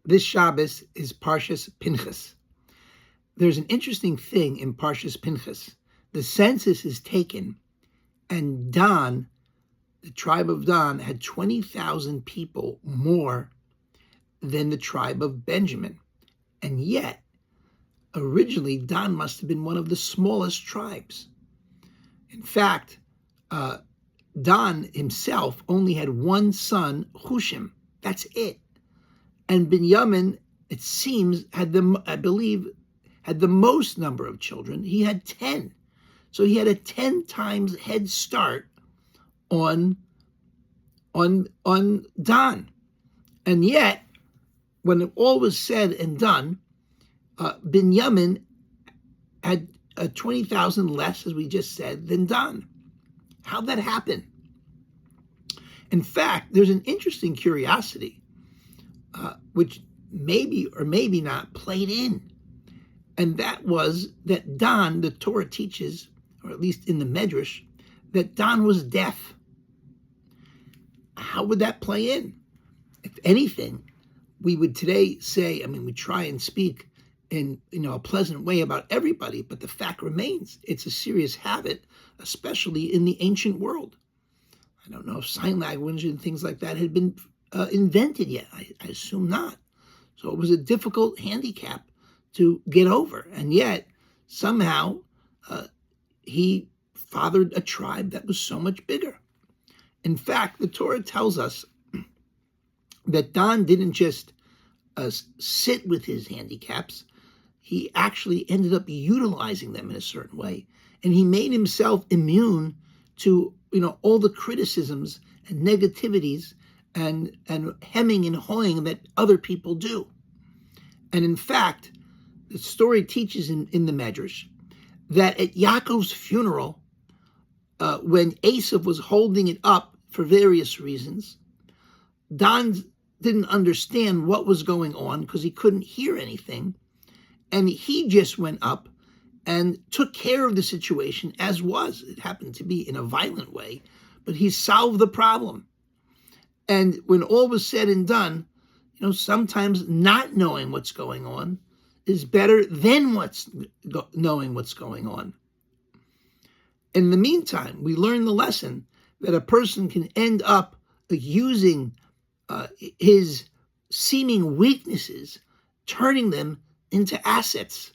This Shabbos is Parshas Pinchas. There's an interesting thing in Parshas Pinchas. The census is taken, and Dan, the tribe of Dan, had 20,000 people more than the tribe of Benjamin. And yet, originally, Dan must have been one of the smallest tribes. In fact, Dan himself only had one son, Hushim. That's it. And Binyamin, it seems, had the most number of children. He had 10. So he had a 10 times head start on Dan. And yet, when all was said and done, Binyamin had 20,000 less, as we just said, than Dan. How'd that happen? In fact, there's an interesting curiosity, which maybe or maybe not played in. And that was that Dan, the Torah teaches, or at least in the Medrash, that Dan was deaf. How would that play in? If anything, we would today say, we try and speak in a pleasant way about everybody, but the fact remains, it's a serious habit, especially in the ancient world. I don't know if sign language and things like that had been invented yet. I assume not. So it was a difficult handicap to get over. And yet, somehow, he fathered a tribe that was so much bigger. In fact, the Torah tells us that Dan didn't just sit with his handicaps. He actually ended up utilizing them in a certain way. And he made himself immune to all the criticisms and negativities and hemming and hawing that other people do. And in fact, the story teaches in the Medrash that at Yaakov's funeral, when Esav was holding it up for various reasons, Dan didn't understand what was going on because he couldn't hear anything. And he just went up and took care of the situation as was. It happened to be in a violent way, but he solved the problem. And when all was said and done, sometimes not knowing what's going on is better than knowing what's going on. In the meantime, we learn the lesson that a person can end up using his seeming weaknesses, turning them into assets,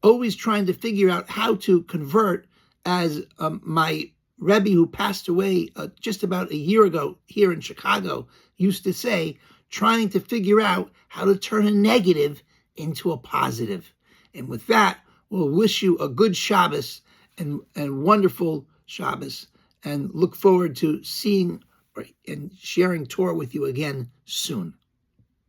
always trying to figure out how to convert, as my Rebbe, who passed away just about a year ago here in Chicago, used to say, trying to figure out how to turn a negative into a positive. And with that, we'll wish you a good Shabbos and wonderful Shabbos, and look forward to seeing and sharing Torah with you again soon.